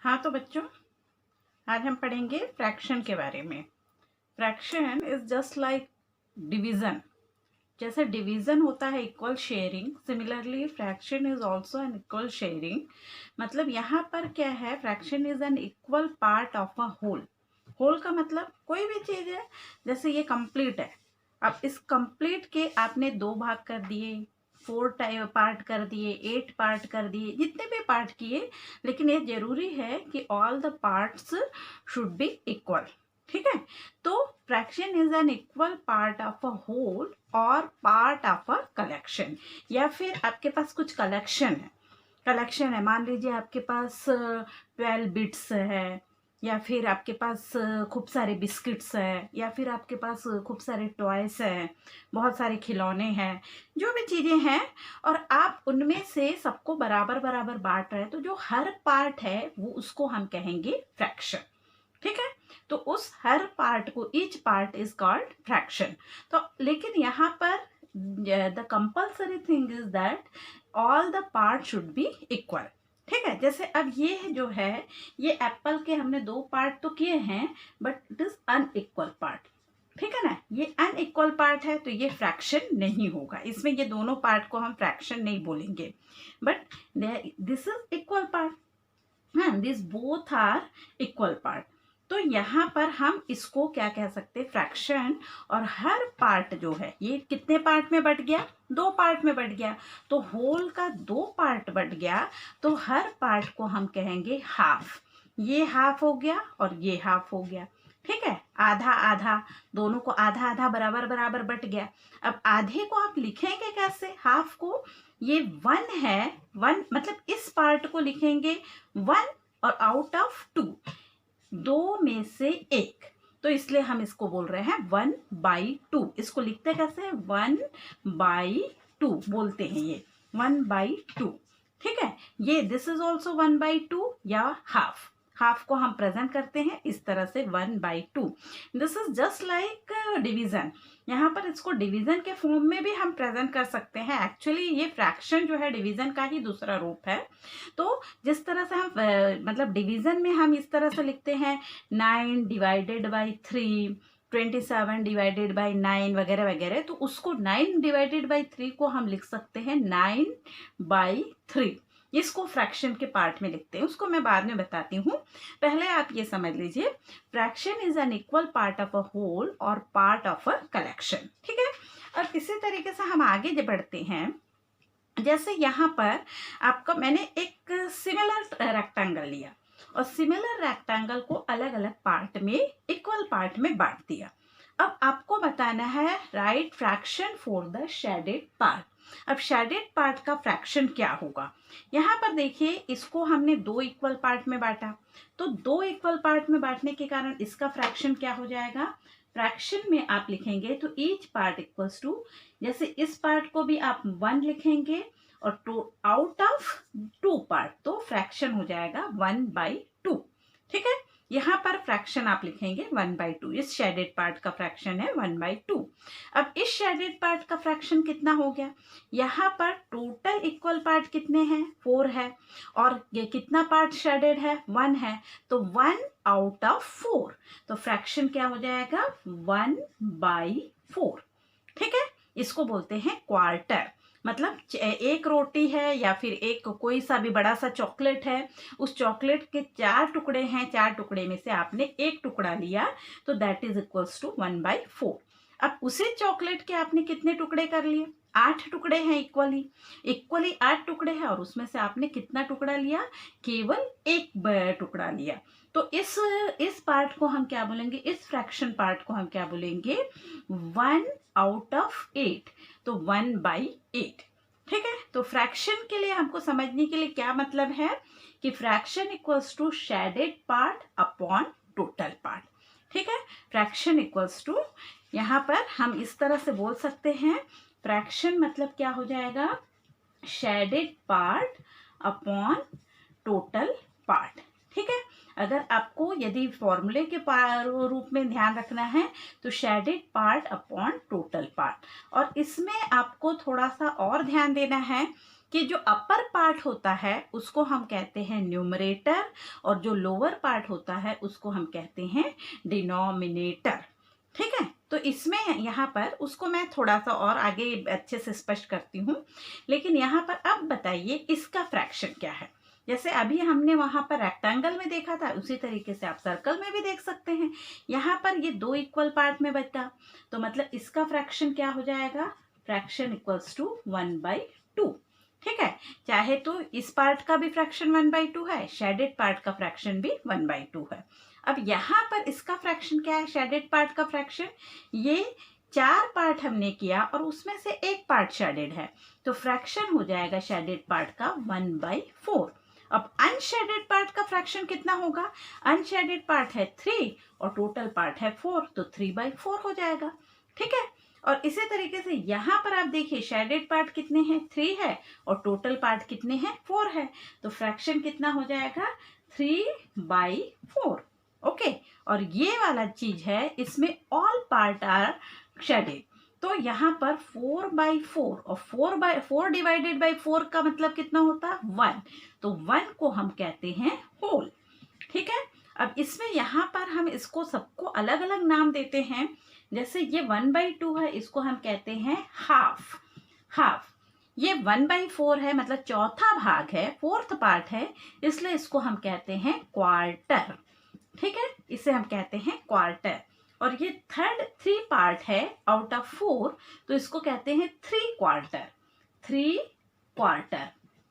हाँ तो बच्चों, आज हम पढ़ेंगे फ्रैक्शन के बारे में। Fraction is just like division. जैसे डिवीजन होता है equal sharing, similarly fraction is also an equal sharing. मतलब यहाँ पर क्या है, fraction is an equal part of a whole. Whole का मतलब कोई भी चीज है, जैसे ये कंप्लीट है। अब इस कंप्लीट के आपने 2 भाग कर दिए, 4 पार्ट कर दिए, 8 पार्ट कर दिए, जितने भी पार्ट किए, लेकिन ये जरूरी है कि all the parts should be equal. ठीक है, तो fraction is an equal part of a whole और पार्ट ऑफ अ कलेक्शन। या फिर आपके पास कुछ कलेक्शन है, मान लीजिए आपके पास 12 बिट्स है, या फिर आपके पास खूब सारे बिस्किट्स है, या फिर आपके पास खूब सारे टॉयस है, बहुत सारे खिलौने हैं, जो भी चीज़ें हैं, और आप उनमें से सबको बराबर बराबर बांट रहे हैं, तो जो हर पार्ट है वो उसको हम कहेंगे फ्रैक्शन। ठीक है, तो उस हर पार्ट को, each part is called fraction. तो लेकिन यहाँ पर the compulsory thing is that all the part should be equal. ठीक है, जैसे अब ये जो है, ये एप्पल के हमने 2 पार्ट तो किए हैं, but it is unequal part. ठीक है ना, ये अनइक्वल पार्ट है, तो ये फ्रैक्शन नहीं होगा। इसमें ये दोनों पार्ट को हम फ्रैक्शन नहीं बोलेंगे, but this is equal part. हाँ, this both are equal part. तो यहाँ पर हम इसको क्या कह सकते हैं, फ्रैक्शन। और हर पार्ट जो है, ये कितने पार्ट में बट गया, 2 पार्ट में बट गया, तो होल का 2 पार्ट बट गया, तो हर पार्ट को हम कहेंगे हाफ। ये हाफ हो गया और ये हाफ हो गया। ठीक है, आधा आधा, दोनों को आधा आधा बराबर बराबर बट गया। अब आधे को आप लिखेंगे कैसे, हाफ को, ये 1 है, 1 मतलब इस पार्ट को लिखेंगे 1 और आउट ऑफ 2, 2 में से 1, तो इसलिए हम इसको बोल रहे हैं 1/2। इसको लिखते कैसे, 1/2 बोलते हैं, ये 1/2। ठीक है, ये दिस इज ऑल्सो 1/2 या हाफ। हाफ को हम प्रेजेंट करते हैं इस तरह से 1/2। This is just like division. यहाँ पर इसको डिवीजन के फॉर्म में भी हम प्रेजेंट कर सकते हैं। एक्चुअली ये फ्रैक्शन जो है डिवीजन का ही दूसरा रूप है। तो जिस तरह से हम मतलब डिवीजन में हम इस तरह से लिखते हैं 9 डिवाइडेड बाई 3, 27 डिवाइडेड बाई 9 वगैरह वगैरह, तो उसको 9 डिवाइडेड बाई 3 को हम लिख सकते हैं 9/3। इसको फ्रैक्शन के पार्ट में लिखते हैं, उसको मैं बाद में बताती हूँ। पहले आप ये समझ लीजिए, fraction is an equal part of a whole और पार्ट ऑफ अ कलेक्शन। ठीक है, अब इसी तरीके से हम आगे बढ़ते हैं। जैसे यहाँ पर आपका मैंने एक सिमिलर रेक्टेंगल लिया और सिमिलर रेक्टेंगल को अलग अलग पार्ट में, इक्वल पार्ट में बांट दिया। अब आपको बताना है right fraction for the shaded part. अब शेडेड पार्ट का फ्रैक्शन क्या होगा, यहाँ पर देखिए, इसको हमने 2 इक्वल पार्ट में बांटा, तो 2 इक्वल पार्ट में बांटने के कारण इसका फ्रैक्शन क्या हो जाएगा, फ्रैक्शन में आप लिखेंगे तो ईच पार्ट इक्वल्स टू, जैसे इस पार्ट को भी आप 1 लिखेंगे और टू आउट ऑफ 2 पार्ट, तो फ्रैक्शन हो जाएगा 1/2। ठीक है, यहाँ पर फ्रैक्शन आप लिखेंगे 1/2। इस शेडेड पार्ट का फ्रैक्शन है 1/2। अब इस शेडेड पार्ट का फ्रैक्शन कितना हो गया, यहाँ पर टोटल इक्वल पार्ट कितने हैं, 4 है, और ये कितना पार्ट शेडेड है, 1 है, तो 1 आउट ऑफ 4, तो फ्रैक्शन क्या हो जाएगा 1/4। ठीक है, इसको बोलते हैं क्वार्टर। मतलब एक रोटी है या फिर एक कोई सा भी बड़ा सा चॉकलेट है, उस चॉकलेट के 4 टुकड़े हैं, 4 टुकड़े में से आपने एक टुकड़ा लिया, तो दैट इज इक्वल्स टू 1/4। अब उसी चॉकलेट के आपने कितने टुकड़े कर लिए, 8 टुकड़े हैं, इक्वली 8 टुकड़े हैं, और उसमें से आपने कितना टुकड़ा लिया, केवल एक टुकड़ा लिया। तो इस पार्ट को हम क्या बोलेंगे, इस फ्रैक्शन पार्ट को हम क्या बोलेंगे, 1 आउट ऑफ 8, तो 1/8। ठीक है, तो फ्रैक्शन के लिए हमको समझने के लिए क्या मतलब है कि fraction equals to shaded part upon total part. ठीक है, फ्रैक्शन इक्वल्स टू, यहाँ पर हम इस तरह से बोल सकते हैं, फ्रैक्शन मतलब क्या हो जाएगा, shaded part upon total part. ठीक है, अगर आपको यदि फॉर्मूले के रूप में ध्यान रखना है तो shaded part upon total part. और इसमें आपको थोड़ा सा और ध्यान देना है कि जो अपर पार्ट होता है उसको हम कहते हैं न्यूमरेटर और जो लोअर पार्ट होता है उसको हम कहते हैं डिनोमिनेटर। ठीक है, तो इसमें यहाँ पर उसको मैं थोड़ा सा और आगे अच्छे से स्पष्ट करती हूँ। लेकिन यहाँ पर अब बताइए इसका फ्रैक्शन क्या है। जैसे अभी हमने वहां पर रेक्टेंगल में देखा था, उसी तरीके से आप सर्कल में भी देख सकते हैं। यहाँ पर ये दो इक्वल पार्ट में बचा, तो मतलब इसका फ्रैक्शन क्या हो जाएगा, फ्रैक्शन इक्वल्स टू 1/2। ठीक है, चाहे तो इस पार्ट का भी फ्रैक्शन 1/2 है, शेडेड पार्ट का फ्रैक्शन भी 1/2 है। अब यहाँ पर इसका फ्रैक्शन क्या है, शेडेड पार्ट का फ्रैक्शन, ये 4 पार्ट हमने किया और उसमें से एक पार्ट शेडेड है, तो फ्रैक्शन हो जाएगा शेडेड पार्ट का 1/4। अब अनशेडेड पार्ट का फ्रैक्शन कितना होगा, अनशेडेड पार्ट है 3 और टोटल पार्ट है 4, तो 3/4 हो जाएगा। ठीक है, और इसी तरीके से यहाँ पर आप देखिए शेडेड पार्ट कितने हैं, 3 है और टोटल पार्ट कितने हैं, 4 है, तो फ्रैक्शन कितना हो जाएगा, 3/4। ओके, और ये वाला चीज है, इसमें ऑल पार्ट आर शेडेड, तो यहाँ पर 4/4 और 4/4 डिवाइडेड बाई 4 का मतलब कितना होता है, 1, तो 1 को हम कहते हैं होल। ठीक है, अब इसमें यहाँ पर हम इसको सबको अलग अलग नाम देते हैं। जैसे ये 1/2 है, इसको हम कहते हैं हाफ। हाफ, ये 1/4 है, मतलब चौथा भाग है, फोर्थ पार्ट है, इसलिए इसको हम कहते हैं क्वार्टर। ठीक है, इसे हम कहते हैं क्वार्टर। और ये थर्ड 3 पार्ट है आउट ऑफ 4, तो इसको कहते हैं 3 क्वार्टर। 3 क्वार्टर,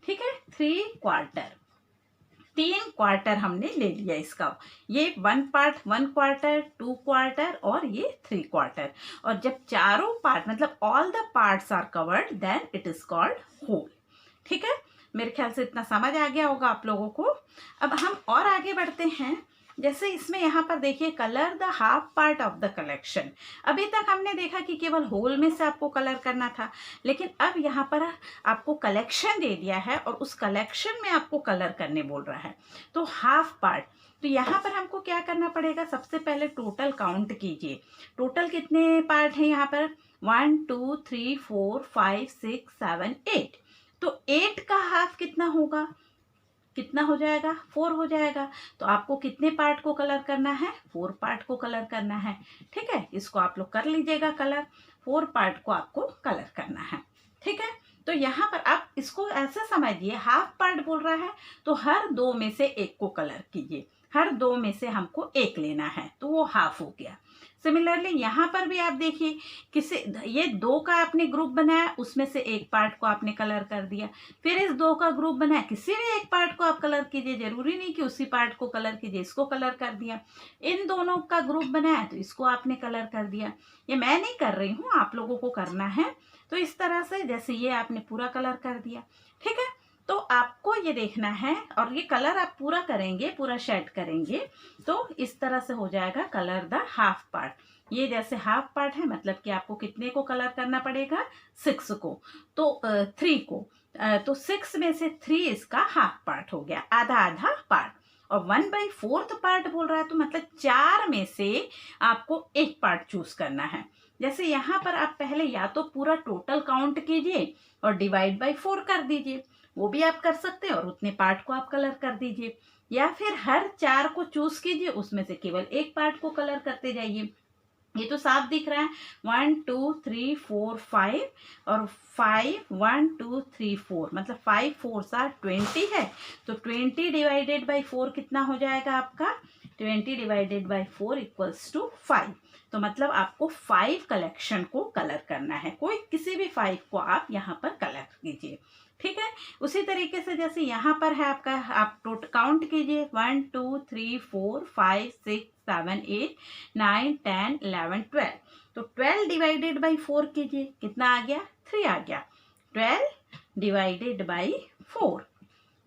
ठीक है, 3 क्वार्टर, 3 क्वार्टर हमने ले लिया इसका। ये 1 पार्ट 1 क्वार्टर, 2 क्वार्टर और ये 3 क्वार्टर। और जब चारों पार्ट मतलब all the parts are covered, then it is called whole. ठीक है, मेरे ख्याल से इतना समझ आ गया होगा आप लोगों को। अब हम और आगे बढ़ते हैं। जैसे इसमें यहाँ पर देखिए, colour the half part of the collection. अभी तक हमने देखा कि केवल होल में से आपको कलर करना था, लेकिन अब यहाँ पर आपको कलेक्शन दे दिया है और उस कलेक्शन में आपको कलर करने बोल रहा है, तो हाफ पार्ट। तो यहाँ पर हमको क्या करना पड़ेगा, सबसे पहले टोटल काउंट कीजिए, टोटल कितने पार्ट हैं यहाँ पर, 1 2 3 4 5 6 7 8, तो 8 का हाफ कितना होगा, कितना हो जाएगा, 4 हो जाएगा। तो आपको कितने पार्ट को कलर करना है, 4 पार्ट को कलर करना है। ठीक है, इसको आप लोग कर लीजिएगा कलर, 4 पार्ट को आपको कलर करना है। ठीक है, तो यहाँ पर आप इसको ऐसे समझिए, हाफ पार्ट बोल रहा है तो हर 2 में से एक को कलर कीजिए, हर 2 में से हमको एक लेना है, तो वो हाफ हो गया। सिमिलरली यहाँ पर भी आप देखिए, किसी ये 2 का आपने ग्रुप बनाया, उसमें से एक पार्ट को आपने कलर कर दिया, फिर इस 2 का ग्रुप बनाया, किसी भी एक पार्ट को आप कलर कीजिए, जरूरी नहीं कि उसी पार्ट को कलर कीजिए, इसको कलर कर दिया, इन दोनों का ग्रुप बनाया तो इसको आपने कलर कर दिया। ये मैं नहीं कर रही हूँ, आप लोगों को करना है। तो इस तरह से जैसे ये आपने पूरा कलर कर दिया। ठीक है, तो आपको ये देखना है, और ये कलर आप पूरा करेंगे, पूरा शेड करेंगे, तो इस तरह से हो जाएगा कलर द हाफ पार्ट। ये जैसे हाफ पार्ट है, मतलब कि आपको कितने को कलर करना पड़ेगा, 6 को, तो 3 को, तो 6 में से 3 इसका हाफ पार्ट हो गया, आधा आधा पार्ट। और 1/4 पार्ट बोल रहा है, तो मतलब 4 में से आपको एक पार्ट चूज करना है। जैसे यहाँ पर आप पहले या तो पूरा टोटल काउंट कीजिए और डिवाइड बाय 4 कर दीजिए, वो भी आप कर सकते हैं, और उतने पार्ट को आप कलर कर दीजिए, या फिर हर 4 को चूज कीजिए, उसमें से केवल एक पार्ट को कलर करते जाइए। ये तो साफ दिख रहा है, 1 2 3 4 5 और 5 1 2 3 4, मतलब 5 4 20 है, तो 20 डिवाइडेड बाई 4 कितना हो जाएगा आपका, 20 डिवाइडेड बाई 4 इक्वल्स टू 5। तो मतलब आपको 5 कलेक्शन को कलर करना है, कोई किसी भी 5 को आप यहाँ पर कलर कीजिए। ठीक है, उसी तरीके से जैसे यहाँ पर है आपका, आप टोटल काउंट कीजिए, 1 2 3 4 5 6 7 8 9 10 11 12, तो 12 डिवाइडेड बाई 4 कीजिए, कितना आ गया, 3 आ गया। 12 डिवाइडेड बाई 4,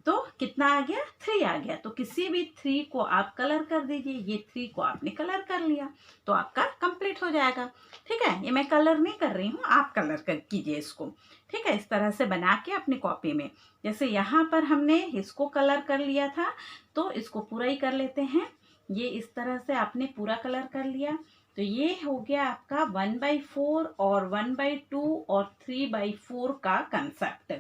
तो कितना आ गया, 3 आ गया। तो किसी भी 3 को आप कलर कर दीजिए, ये 3 को आपने कलर कर लिया, तो आपका कंप्लीट हो जाएगा। ठीक है, ये मैं कलर नहीं कर रही हूँ, आप कलर कर कीजिए इसको। ठीक है, इस तरह से बना के अपनी कॉपी में, जैसे यहाँ पर हमने इसको कलर कर लिया था, तो इसको पूरा ही कर लेते हैं। ये इस तरह से आपने पूरा कलर कर लिया, तो ये हो गया आपका 1/4 और 1/2 और 3/4 का कंसेप्ट।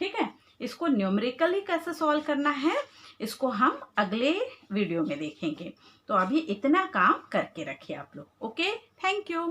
ठीक है, इसको न्यूमेरिकली कैसे सॉल्व करना है इसको हम अगले वीडियो में देखेंगे। तो अभी इतना काम करके रखिए आप लोग। Okay, thank you.